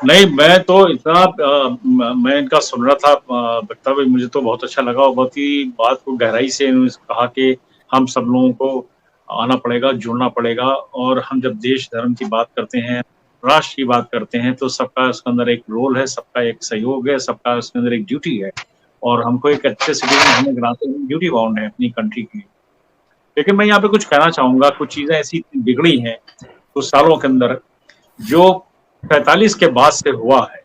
नहीं, मैं तो इतना मैं इनका सुन रहा था वक्तव्य, मुझे तो बहुत अच्छा लगा और बहुत ही बात को गहराई से इन्होंने कहा कि हम सब लोगों को आना पड़ेगा, जुड़ना पड़ेगा और हम जब देश धर्म की बात करते हैं, राष्ट्र की बात करते हैं, तो सबका उसके अंदर एक रोल है, सबका एक सहयोग है, सबका उसके अंदर एक ड्यूटी है और हमको एक अच्छे सिटीजन होने के नाते ड्यूटी बाउंड है अपनी कंट्री की। लेकिन मैं यहाँ पे कुछ कहना चाहूंगा, कुछ चीजें ऐसी बिगड़ी हैं कुछ सालों के अंदर जो 45 के बाद से हुआ है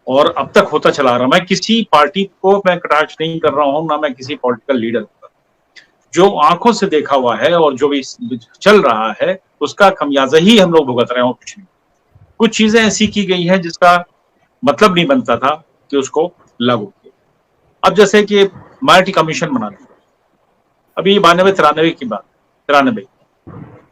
और अब तक होता चला रहा। मैं किसी पार्टी को मैं कटाक्ष नहीं कर रहा हूं, ना मैं किसी पॉलिटिकल लीडर को। जो आंखों से देखा हुआ है और जो भी चल रहा है उसका खमियाजा ही हम लोग भुगत रहे हो, कुछ नहीं। कुछ चीजें ऐसी की गई हैं जिसका मतलब नहीं बनता था कि उसको लागू किया। अब जैसे कि माइनॉरिटी कमीशन बना दिया, अभी 92-93 की बात, 93,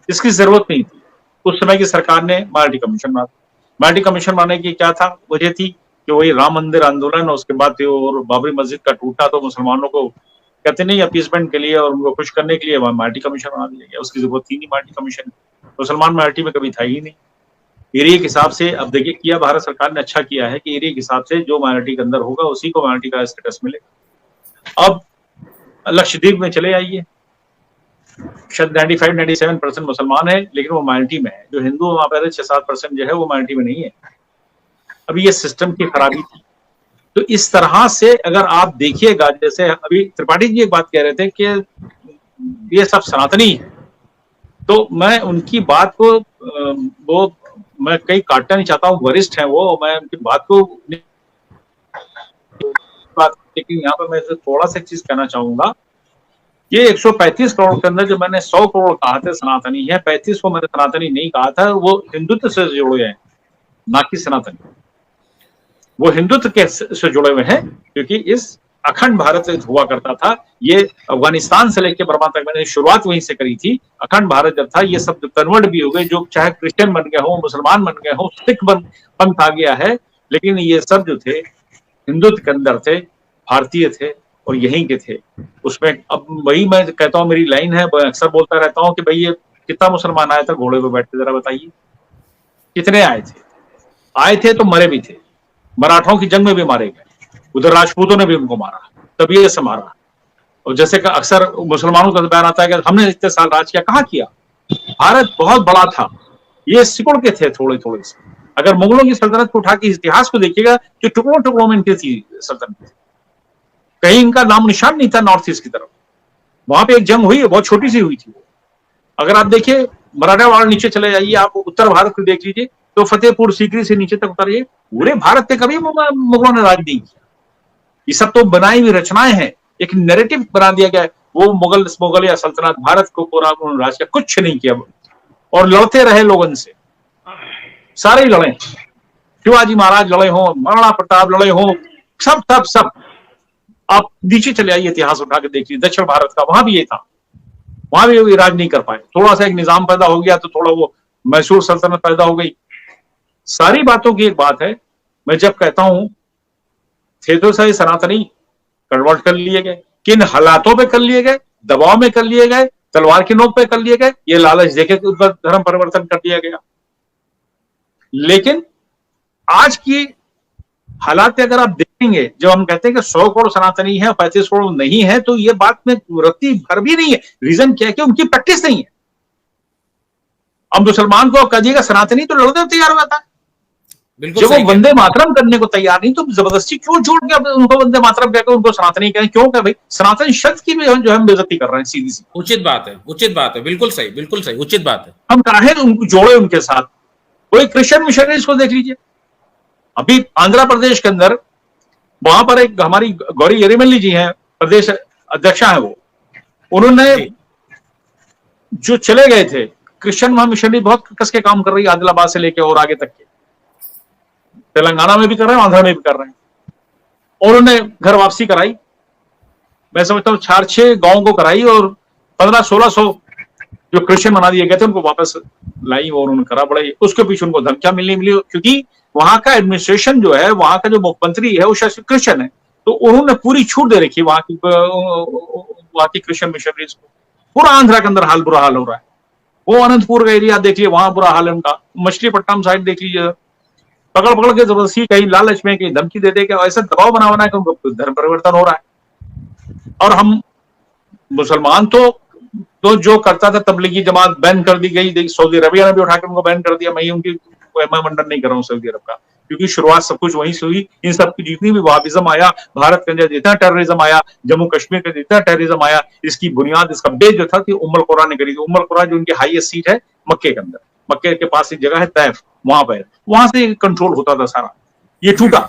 इसकी जरूरत नहीं थी। उस समय की सरकार ने माइनॉरिटी कमीशन बना दिया। माइनॉरिटी कमीशन बनाने की क्या था, वजह थी कि वही राम मंदिर आंदोलन और उसके बाद और बाबरी मस्जिद का टूटा तो मुसलमानों को कहते नहीं अपीसमेंट के लिए और उनको खुश करने के लिए माइनॉरिटी कमीशन बना दिया गया। उसकी जरूरत थी नहीं माइनॉरिटी कमीशन, मुसलमान माइनॉरिटी में कभी था ही नहीं। एरिया के हिसाब से अब देखिए किया भारत सरकार ने, अच्छा किया है कि एरिया के हिसाब से जो माइनॉरिटी के अंदर होगा उसी को माइनॉरिटी का स्टेटस मिलेगा। अब लक्षद्वीप में चले आइए, शायद 95-97% मुसलमान है लेकिन वो माइनॉरिटी में है। जो हिंदू वहां पर 6-7% जो है वो माइनॉरिटी में नहीं है। अभी ये सिस्टम की खराबी थी। तो इस तरह से अगर आप देखिएगा, जैसे अभी त्रिपाठी जी एक बात कह रहे थे कि ये सब सनातनी है, तो मैं उनकी बात को वो मैं कहीं काटना नहीं चाहता हूँ, वरिष्ठ हैं वो, मैं उनकी बात को लेकिन यहाँ पर मैं थोड़ा सा चीज कहना चाहूंगा। ये 135 करोड़ के अंदर जो मैंने 100 करोड़ कहा था सनातनी है, 35 को मैंने सनातनी नहीं कहा था, वो हिंदुत्व से जुड़े हैं, ना कि सनातनी। वो हिंदुत्व के से जुड़े हुए हैं क्योंकि इस अखंड भारत हुआ करता था। ये अफगानिस्तान से लेकर बर्मा तक मैंने शुरुआत वहीं से करी थी। अखंड भारत जब था ये सब कन्वर्ट भी हो गए, जो चाहे क्रिश्चियन बन गए हो, मुसलमान बन गए हो, सिख पंथ आ गया है, लेकिन ये सब जो थे हिंदुत्व के अंदर थे, भारतीय थे और यहीं के थे। उसमें अब वही मैं कहता हूँ, मेरी लाइन है, अक्सर बोलता रहता हूँ कि भाई ये कितना मुसलमान आया था घोड़े पर बैठ के, जरा बताइए कितने आए थे? आए थे तो मरे भी थे, मराठों की जंग में भी मारे गए, उधर राजपूतों ने भी उनको मारा, तभी से मारा। और जैसे कि अक्सर मुसलमानों का बयान आता है कि हमने इतने साल राज किया, कहाँ किया? भारत बहुत बड़ा था, ये सिकुड़ के थे थोड़े थोड़े से। अगर मुगलों की सल्तनत को उठा के इतिहास को देखिएगा कि टुकड़ों टुकड़ों में इनकी थी सल्तनत, कहीं इनका नाम निशान नहीं था नॉर्थ ईस्ट की तरफ। वहां पे एक जंग हुई है, बहुत छोटी सी हुई थी। अगर आप देखिए मराठवाड़ा नीचे चले जाइए, आप उत्तर भारत को देख लीजिए, तो फतेहपुर सीकरी से नीचे तक उतरिए, पूरे भारत पे कभी मुगलों ने राज नहीं किया। ये सब तो बनाई हुई रचनाएं हैं, एक नैरेटिव बना दिया गया है। वो मुगल या सल्तनत भारत को पूरा उन्होंने राज किया, कुछ नहीं किया और लड़ते रहे लोगों से, सारे ही लड़े। शिवाजी महाराज लड़े हो, महाराणा प्रताप लड़े हो, सब सब सब। आप नीचे चले आइए, इतिहास उठा के देखिए दक्षिण भारत का, वहां भी ये था, वहां भी राज नहीं कर पाए। थोड़ा सा एक निजाम पैदा हो गया तो थोड़ा वो मैसूर सल्तनत पैदा हो गई। सारी बातों की एक बात है, मैं जब कहता हूं थे तो सही सनातनी, कन्वर्ट कर लिए गए, किन हालातों पे कर लिए गए, दबाव में कर लिए गए, तलवार की नोक पे कर लिए गए, ये लालच देके धर्म परिवर्तन कर दिया गया। लेकिन आज की हालात अगर आप देखेंगे, जब हम कहते हैं कि 100 करोड़ सनातनी है, 35 करोड़ नहीं है, तो ये बात में रत्ती भर भी नहीं है। रीजन क्या है कि उनकी प्रैक्टिस नहीं है। अब मुसलमान को कहिएगा सनातनी तो लड़ने को तैयार हुआ था, जब वो वंदे मातरम करने को तैयार नहीं, तो जबरदस्ती क्यों जोड़ के उनको वंदे मातरम कहकर उनको सनातनी कहें? क्यों कहें भाई? सनातन शब्द की भी जो हम बेइज्जती कर रहे हैं, सीधी सी। उचित बात है, उचित बात है, बिल्कुल सही, बिल्कुल सही, उचित बात है। हम चाहे उनको जोड़े उनके साथ। कोई क्रिश्चियन मिशनरीज को देख लीजिए, अभी आंध्र प्रदेश के अंदर वहां पर एक हमारी गौरी येरेमल्ली जी हैं, प्रदेश अध्यक्षा है वो, उन्होंने जो चले गए थे क्रिश्चियन वहां मिशनरी बहुत कस के काम कर रही है, आदिलाबाद से लेकर और आगे तक के, तेलंगाना में भी कर रहे हैं, आंध्र में भी कर रहे हैं, और उन्होंने घर वापसी कराई। मैं समझता हूँ 4-6 गांवों को कराई और 1500-1600 जो क्रिश्चियन बना दिए गए थे उनको वापस लाई और उन्होंने करा। बड़ा उसके पीछे उनको धमकियां मिली, क्योंकि वहां का एडमिनिस्ट्रेशन जो है, वहां का जो मुख्यमंत्री है वो शायद क्रिश्चियन है, तो उन्होंने पूरी छूट दे रखी वहां की क्रिश्चियन मिशनरीज को। पूरा आंध्रा के अंदर बुरा हाल हो रहा है। वो अनंतपुर का एरिया देख लीजिए, वहां बुरा हाल है उनका। मछलीपट्टनम साइड देख लीजिए, पकड़ पकड़ के जबरदस्ती कहीं लालच में, कहीं धमकी दे दे के ऐसा दबाव बना कि उनको धर्म परिवर्तन हो रहा है। और हम मुसलमान तो जो करता था तबलीगी जमात बैन कर दी गई, सऊदी अरबिया ने भी उठाकर उनको बैन कर दिया। मैं उनकी मंडन नहीं कर रहा हूँ सऊदी अरब का, क्योंकि शुरुआत सब कुछ वहीं से हुई। इन सब की जितनी भी वहाबिज्म आया, भारत के अंदर जितना टेररिज्म आया, जम्मू कश्मीर का जितना टेररिज्म आया, इसकी बुनियाद, इसका बेस जो था उम्मुल कुरा ने करी थी। उम्मुल कुरा जो उनकी हाईएस्ट सीट है मक्के के अंदर, मक्के के पास एक जगह है तैफ, वहां से कंट्रोल होता था सारा। ये टूटा,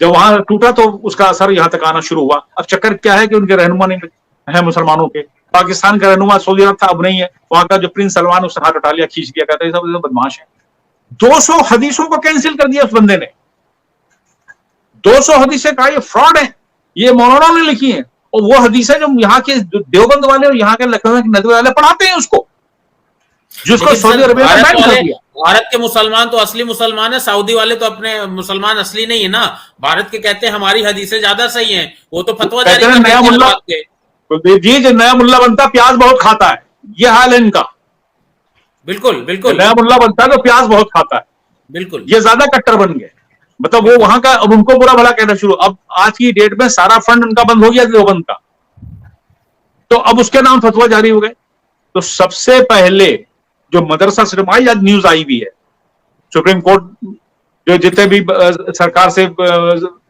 जब वहां टूटा तो उसका असर यहाँ तक आना शुरू हुआ। अब चक्कर क्या है कि उनके रहनुमा नहीं है मुसलमानों के। पाकिस्तान का रहनुमा सऊदी अरब था, अब नहीं है। वहां का जो प्रिंस सलमान, उसने हाथ उठा लिया, खींच दिया, कहता है सब बदमाश है। 200 हदीसों को कैंसिल कर दिया उस बंदे ने। 200 हदीसें कहा ये फ्रॉड है, ये मौलाना ने लिखी है। और वो हदीसें जो यहाँ के देवबंद वाले और यहाँ के लखनऊ के नदवी वाले पढ़ाते हैं उसको, जिसको सऊदी अरबिया ने बैन कर दिया। भारत के मुसलमान तो असली मुसलमान है, सऊदी वाले तो अपने मुसलमान असली नहीं है ना। भारत के कहते हैं हमारी हदीसें ज्यादा सही हैं, वो तो फतवा जारी करते हैं नया मुल्ला, जी जो नया मुल्ला बनता प्याज बहुत खाता है, ये हाल है इनका। बिल्कुल बिल्कुल, नया मुल्ला बनता है तो प्याज बहुत खाता है, बिल्कुल। ये ज्यादा कट्टर बन गए। मतलब वो वहां का, अब उनको बुरा भला कहना शुरू। अब आज की डेट में सारा फंड उनका बंद हो गया देवबंद का, तो अब उसके नाम फतवा जारी हो गए। तो सबसे पहले जो मदरसा सिर्फ आज न्यूज आई भी है, सुप्रीम कोर्ट जो जितने भी सरकार से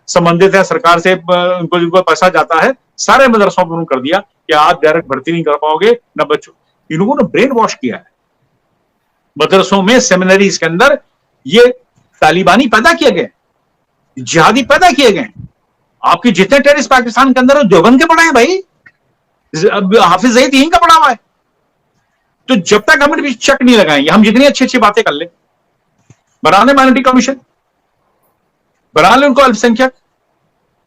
संबंधित है, सरकार से उनको जिनको पैसा जाता है, सारे मदरसों पर कर दिया कि आप डायरेक्ट भर्ती नहीं कर पाओगे ना बच्चों। इन लोगों ने ब्रेन वॉश किया है मदरसों में, सेमिनरीज के अंदर। ये तालिबानी पैदा किए गए, जिहादी पैदा किए गए। आपके जितने टेररिस्ट पाकिस्तान के अंदर देवबंद के पढ़े हैं भाई, हाफिज सईद यहीं का पढ़ा हुआ है। तो जब तक हम चेक नहीं लगाएंगे, हम जितनी अच्छी अच्छी बातें कर ले, बना ले माइनॉरिटी कमीशन, बना ले उनको अल्पसंख्यक,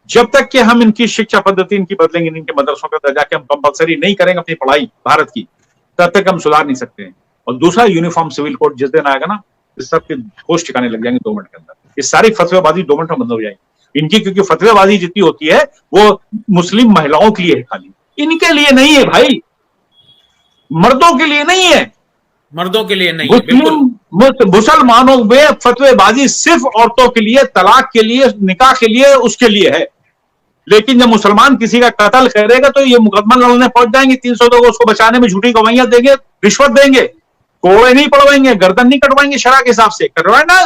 जब तक कि हम इनकी शिक्षा पद्धति इनकी बदलेंगे, इनके मदरसों का दर्जा के हम कंपलसरी नहीं करेंगे अपनी पढ़ाई भारत की, तब तक हम सुधार नहीं सकते हैं। और दूसरा, यूनिफॉर्म सिविल कोड जिस दिन आएगा ना, इस सब के होश ठिकाने लग जाएंगे 2 मिनट के अंदर। ये सारी फतवेबाजी 2 मिनट में बंद हो जाएगी इनकी, क्योंकि फतवेबाजी जितनी होती है वो मुस्लिम महिलाओं के लिए है खाली, इनके लिए नहीं है भाई, मर्दों के लिए नहीं है, मर्दों के लिए नहीं है। मुसलमानों में फतवेबाजी सिर्फ औरतों के लिए, तलाक के लिए, निकाह के लिए, उसके लिए है। लेकिन जब मुसलमान किसी का कत्ल करेगा तो ये मुकदमा लड़ने पहुंच जाएंगे, 300 लोग उसको बचाने में झूठी गवाहियां देंगे, रिश्वत देंगे, कोड़े नहीं पड़वाएंगे, गर्दन नहीं कटवाएंगे शरा के हिसाब से। करवाए ना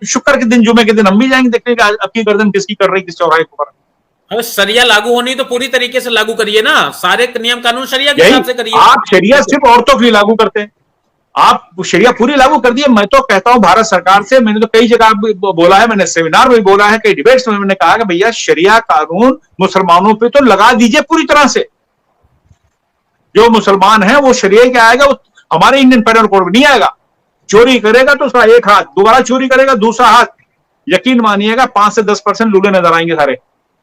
शुक्र के दिन, जुमे के दिन हम भी जाएंगे देखने का आपकी गर्दन किसकी कर रही, किस चौराहे पर। अरे शरिया लागू होनी तो पूरी तरीके से लागू करिए ना, सारे नियम कानून शरिया के हिसाब से करिए। आप शरिया सिर्फ औरतों के लिए लागू करते हैं, आप शरिया पूरी लागू कर दिए। मैं तो कहता हूं भारत सरकार से, मैंने तो कई जगह बोला है, मैंने सेमिनार में बोला है, कई डिबेट्स में मैंने कहा कि भैया शरिया कानून मुसलमानों पे तो लगा दीजिए पूरी तरह से। जो मुसलमान है वो शरिया के आएगा, वो हमारे इंडियन पेनल कोड में नहीं आएगा। चोरी करेगा तो उसका एक हाथ, दोबारा चोरी करेगा दूसरा हाथ, यकीन मानिएगा 5 से 10% लूले नजर आएंगे, सारे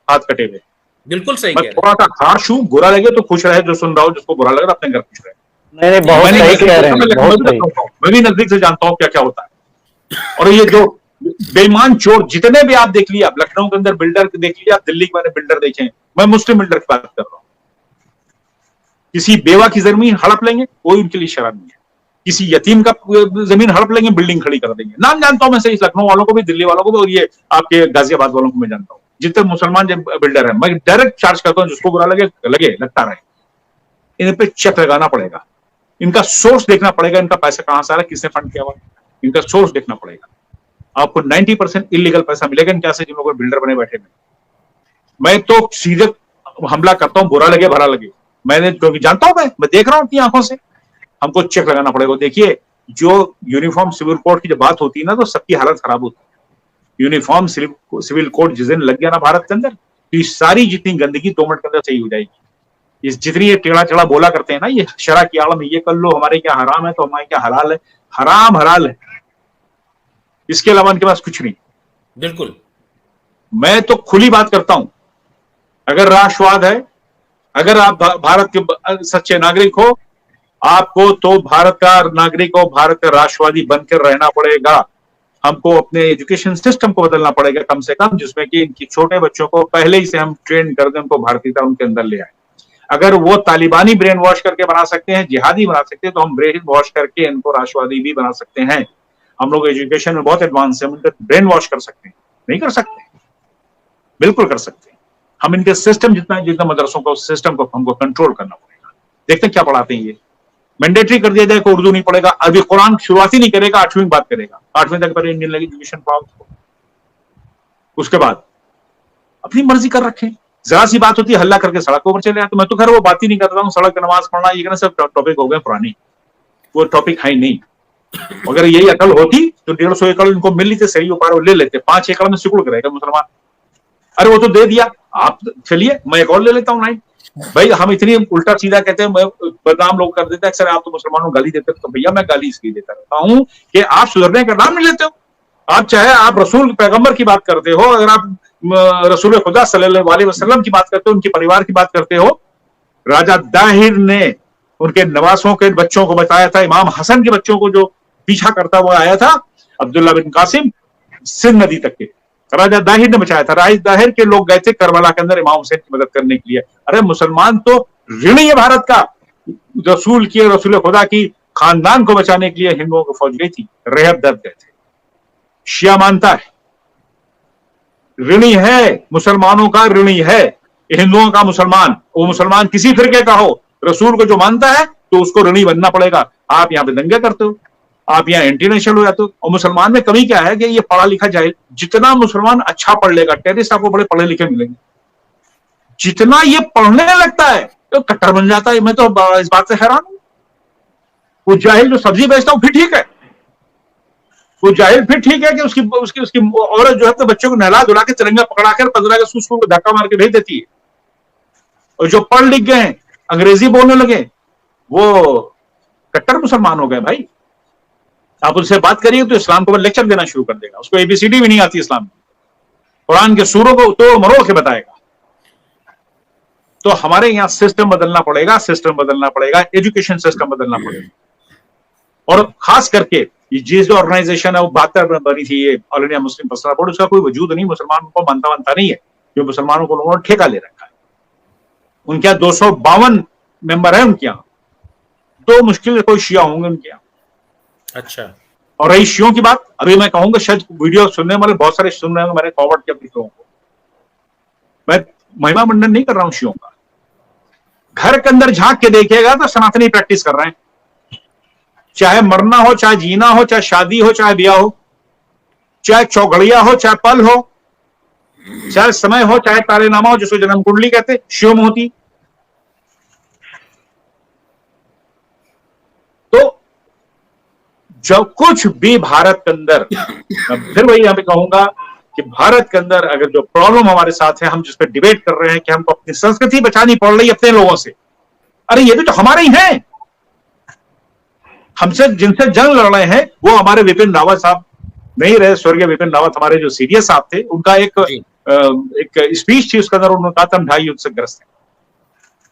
हाथ कटे हुए। बिल्कुल सही कह रहे हैं। थोड़ा सा खास हूं, बुरा लगे तो खुश रहे, जो सुन रहा हो, जिसको बुरा लगे अपने घर खुश रहे। नहीं, बहुत सही कह रहे हैं, बहुत सही। मैं भी नजदीक से जानता हूं क्या क्या होता है। और ये जो बेईमान चोर जितने भी आप देख लिया, लखनऊ के अंदर बिल्डर देख लिया, दिल्ली के मैंने बिल्डर देखे, मैं मुस्लिम बिल्डर की बात कर रहा हूं। किसी बेवा की जमीन हड़प लेंगे, कोई उनके लिए शर्म नहीं है। किसी यतीम का जमीन हड़प लेंगे, बिल्डिंग खड़ी कर देंगे। नाम जानता हूं मैं सही, लखनऊ वालों को भी, दिल्ली वालों को भी, और ये आपके गाजियाबाद वालों को मैं जानता हूं। जितने मुसलमान बिल्डर है, मैं डायरेक्ट चार्ज करता हूं, जिसको बुरा लगे लगता रहे। इन पे चेक लगाना पड़ेगा, इनका सोर्स देखना पड़ेगा, इनका पैसा कहां से आ रहा है, किसने फंड किया हुआ, इनका सोर्स देखना पड़ेगा। आपको 90% इलीगल पैसा मिलेगा इनके से, जिन लोगों बिल्डर बने बैठे में। मैं तो सीधे हमला करता हूं, बुरा लगे भरा लगे, मैंने क्योंकि जानता हूं, मैं देख रहा हूं अपनी आंखों से। हमको चेक लगाना पड़ेगा। देखिए, जो यूनिफॉर्म सिविल कोड की जब बात होती है ना, तो सबकी हालत खराब होती है। यूनिफॉर्म सिविल कोड जिस दिन लग गया ना भारत के अंदर, तो ये सारी जितनी गंदगी 2 मिनट के अंदर सही हो जाएगी। इस जितनी ये टेढ़ा चढ़ा बोला करते हैं ना, ये शरा की आड़ में ये कर लो, हमारे क्या हराम है तो हमारे क्या हलाल है, हराम हलाल है, इसके अलावा इनके पास कुछ नहीं। बिल्कुल, मैं तो खुली बात करता हूं, अगर राष्ट्रवाद है, अगर आप भारत के सच्चे नागरिक हो, आपको तो भारत का नागरिक हो, भारत का राष्ट्रवादी बनकर रहना पड़ेगा। हमको अपने एजुकेशन सिस्टम को बदलना पड़ेगा कम से कम, जिसमें कि इनकी छोटे बच्चों को पहले ही से हम ट्रेन कर दें, उनको भारतीयता उनके अंदर ले आए। अगर वो तालिबानी ब्रेन वॉश करके बना सकते हैं, जिहादी बना सकते हैं, तो हम ब्रेन वॉश करके इनको राष्ट्रवादी भी बना सकते हैं। हम लोग एजुकेशन में बहुत एडवांस है, हम इनका ब्रेन वॉश कर सकते हैं? नहीं कर सकते, बिल्कुल कर सकते हैं। हम इनके सिस्टम जितना मदरसों को सिस्टम को हमको कंट्रोल करना पड़ेगा। देखते हैं क्या पढ़ाते हैं ये। मैंडेटरी कर दिया जाए कि उर्दू नहीं पढ़ेगा, अभी कुरान शुरुआत ही नहीं करेगा, 8वीं बात करेगा, 8वीं तक पहले इंडियन एजुकेशन पढ़ाओ, उसके बाद अपनी मर्जी कर रखे। जरा सी बात होती है हल्ला करके सड़क पर चले आते। मैं तो खैर वो बात ही नहीं कर रहा हूँ, सड़क पर नमाज पढ़ना ये करना सब टॉपिक हो गए पुरानी, वो टॉपिक है ही नहीं। अगर यही अकल होती तो 150 एकड़ इनको मिल लेते, सही उपाय ले लेते, 5 एकड़ में सिकुड़ के रहेगा मुसलमान। अरे वो तो दे दिया, आप चलिए मैं एक और ले लेता हूँ लाइन। भाई हम इतनी उल्टा सीधा कहते हैं, बदनाम लोग कर देते हैं अक्सर, आप तो मुसलमानों को गाली देते हो, तो भैया मैं गाली इसलिए देता रहता हूँ कि आप सुधरने का नाम नहीं लेते हो। आप चाहे आप रसूल पैगंबर की बात करते हो, अगर आप रसूल खुदा सल्लल्लाहु अलैहि वसल्लम की बात करते हो, उनके परिवार की बात करते हो, राजा दाहिर ने उनके नवासों के बच्चों को बताया था, इमाम हसन के बच्चों को जो पीछा करता हुआ आया था अब्दुल्ला बिन कासिम सिंध नदी तक के, राजा दाहिर ने बचाया था। राजा दाहिर के लोग गए थे करबला के अंदर इमाम हुसैन की मदद करने के लिए। अरे मुसलमान तो ऋणी है भारत का, रसूल खुदा की खानदान को बचाने के लिए हिंदुओं को फौज गई थी, रेहब दर्द गए थे। शिया मानता है, ऋणी है, मुसलमानों का ऋणी है, हिंदुओं का मुसलमान, वो मुसलमान किसी फिरके का हो, रसूल को जो मानता है तो उसको ऋणी बनना पड़ेगा। आप यहाँ पे दंगे करते हो, आप यहाँ एंटी नेशनल हो जाते हो। और मुसलमान में कमी क्या है कि ये पढ़ा लिखा जाए, जितना मुसलमान अच्छा पढ़ लेगा, टेरिस आपको बड़े पढ़े लिखे मिलेंगे, जितना ये पढ़ने लगता है तो कट्टर बन जाता है। मैं तो इस बात से हैरान हूं। वो जाहिल जो सब्जी बेचता हूं फिर ठीक है, वो जाहिल फिर ठीक है कि उसकी औरत जो है तो बच्चों को नहला धुला के तिरंगा पकड़ाकर 15 अगस्त स्कूल को धक्का मार के भेज देती है। और जो पढ़ लिख गए हैं, अंग्रेजी बोलने लगे, वो कट्टर मुसलमान हो गए भाई। आप उनसे बात करिए तो इस्लाम को लेक्चर देना शुरू कर देगा, उसको एबीसीडी भी नहीं आती इस्लाम की, कुरान के सूरों को तोड़ मरोड़ के बताएगा। तो हमारे यहाँ सिस्टम बदलना पड़ेगा, सिस्टम बदलना पड़ेगा, एजुकेशन सिस्टम बदलना पड़ेगा। और खास करके जिस जो ऑर्गेनाइजेशन है वो 72 में बनी थी, ये all India Muslim personal board, उसका कोई वजूद नहीं, मुसलमानों को मानता नहीं है, जो मुसलमानों को लोगों ने ठेका ले रखा है। उनके यहाँ 252 मेंबर है, उनके यहाँ तो मुश्किल से कोई शिया होंगे उनके यहाँ। अच्छा। और रही शियों की बात, अभी मैं कहूंगा शायद वीडियो सुनने वाले बहुत सारे सुन रहे होंगे, मैंने फॉरवर्ड किया लोगों को, मैं महिमा मंडन नहीं कर रहा हूं शियों का। घर के अंदर झांक के देखिएगा तो सनातनी प्रैक्टिस कर रहे हैं, चाहे मरना हो, चाहे जीना हो, चाहे शादी हो, चाहे ब्याह हो, चाहे चौगड़िया हो, चाहे पल हो, चाहे समय हो, चाहे तारेनामा हो, जिसको जन्म कुंडली कहते, शिव में होती। तो जब कुछ भी भारत के अंदर, फिर वही यहां पे कहूंगा कि भारत के अंदर अगर जो प्रॉब्लम हमारे साथ है, हम जिस पर डिबेट कर रहे हैं कि हमको अपनी संस्कृति बचानी पड़ रही है अपने लोगों से, अरे ये भी तो हमारे ही हैं। हमसे जिनसे जंग लड़ रहे हैं वो हमारे विपिन रावत साहब नहीं रहे, स्वर्गीय विपिन रावत हमारे जो सीरियस साहब थे, उनका एक स्पीच थी, उसके अंदर उन्होंने कहा था हम 2.5 युद्ध से ग्रस्त हैं।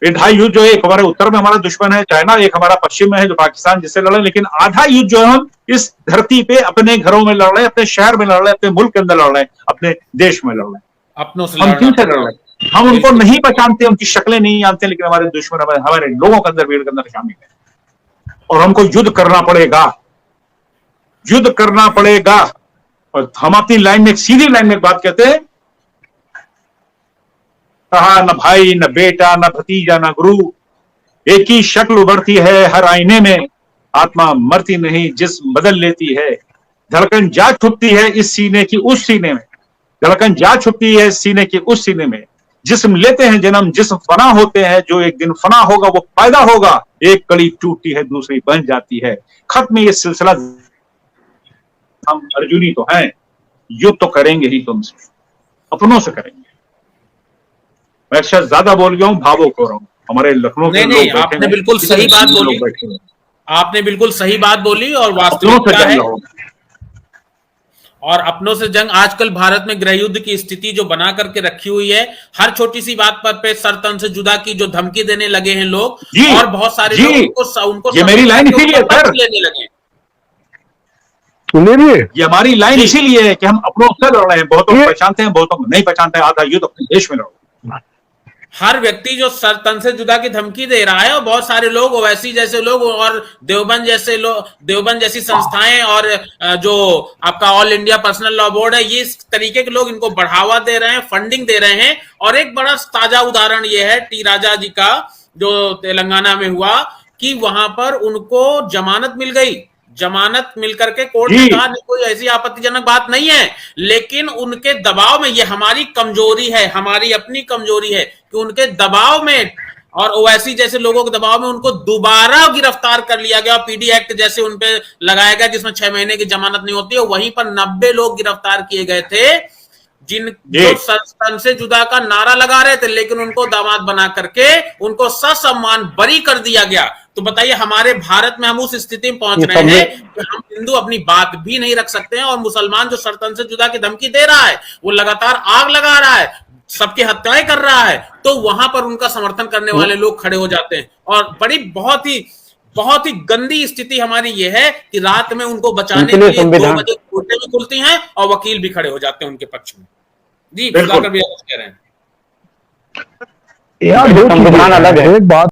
ये 2.5 युद्ध जो है, एक हमारे उत्तर में हमारा दुश्मन है चाइना, एक हमारा पश्चिम में है जो पाकिस्तान, जिससे लड़ रहे हैं, लेकिन आधा युद्ध जो है हम इस धरती पे अपने घरों में लड़ रहे हैं, अपने शहर में लड़ रहे हैं, अपने मुल्क के अंदर लड़ रहे हैं, अपने देश में लड़ रहे हैं। अपनों से हम किन से लड़ रहे हैं? हम उनको नहीं पहचानते, उनकी शक्लें नहीं जानते, लेकिन हमारे दुश्मन हमारे लोगों के अंदर, भीड़ के अंदर शामिल है। और हमको युद्ध करना पड़ेगा, युद्ध करना पड़ेगा। और हम अपनी लाइन में, सीधी लाइन में एक बात कहते हैं, कहा न भाई न बेटा न भतीजा न गुरु, एक ही शक्ल उभरती है हर आईने में, आत्मा मरती नहीं जिस्म बदल लेती है, धड़कन जा छुपती है इस सीने की उस सीने में, धड़कन जा छुपती है इस सीने की उस सीने में, जिस्म लेते हैं जन्म जिस्म फना होते हैं, जो एक दिन फना होगा वो पैदा होगा, एक कड़ी टूटती है दूसरी बन जाती है। खत्म ये सिलसिला। हम अर्जुनी तो हैं, युद्ध तो करेंगे ही तुमसे, अपनों से करेंगे। मैं शायद ज्यादा बोल गया हूँ, भावुक हो रहा हूँ। हमारे लखनऊ के नहीं, आपने बिल्कुल सही बात बोली, आपने बिल्कुल सही बात बोली। और वास्तविकता है, और अपनों से जंग आजकल भारत में गृह युद्ध की स्थिति जो बना करके रखी हुई है, हर छोटी सी बात पर पे सर तन से जुदा की जो धमकी देने लगे हैं लोग, और बहुत सारे लोग उनको ये मेरी लाइन इसीलिए सर लेने लगे। ये हमारी लाइन इसीलिए है कि हम अपनों से लड़ रहे हैं, बहुतों को पहचानते हैं, बहुतों को नहीं पहचानते हैं, आधा युद्ध अपने देश में लड़ रहे हैं। हर व्यक्ति जो सर तन से जुदा की धमकी दे रहा है, और बहुत सारे लोग ओवैसी जैसे लोग और देवबंद जैसे लोग, देवबंद जैसी संस्थाएं और जो आपका all India personal law board है, ये इस तरीके के लोग इनको बढ़ावा दे रहे हैं, फंडिंग दे रहे हैं। और एक बड़ा ताजा उदाहरण ये है टी राजा जी का, जो तेलंगाना में हुआ, कि वहां पर उनको जमानत मिल गई। जमानत मिलकर के कोर्ट ने कहा कोई ऐसी आपत्तिजनक बात नहीं है, लेकिन उनके दबाव में, ये हमारी कमजोरी है, हमारी अपनी कमजोरी है कि उनके दबाव में और ओवैसी जैसे लोगों के दबाव में उनको दोबारा गिरफ्तार कर लिया गया। पीडी एक्ट जैसे उनपे लगाया गया जिसमें 6 महीने की जमानत नहीं होती है। वहीं पर 90 लोग गिरफ्तार किए गए थे जिन जो तन से जुदा का नारा लगा रहे थे, लेकिन उनको दामाद बना करके उनको ससम्मान बरी कर दिया गया। तो बताइए, हमारे भारत में हम उस स्थिति में पहुंच रहे हैं कि हम हिंदू अपनी बात भी नहीं रख सकते हैं, और मुसलमान जो सरतन से जुदा की धमकी दे रहा है, वो लगातार आग लगा रहा है, सबकी हत्याएं कर रहा है, तो वहां पर उनका समर्थन करने वाले लोग खड़े हो जाते हैं। और बड़ी बहुत ही गंदी स्थिति हमारी ये है कि रात में उनको बचाने के लिए 2 बजे कोर्टें भी खुलती हैं और वकील भी खड़े हो जाते हैं उनके पक्ष में। जी, सुधाकर भैया कुछ कह रहे हैं। यार संविधान अलग है, एक बात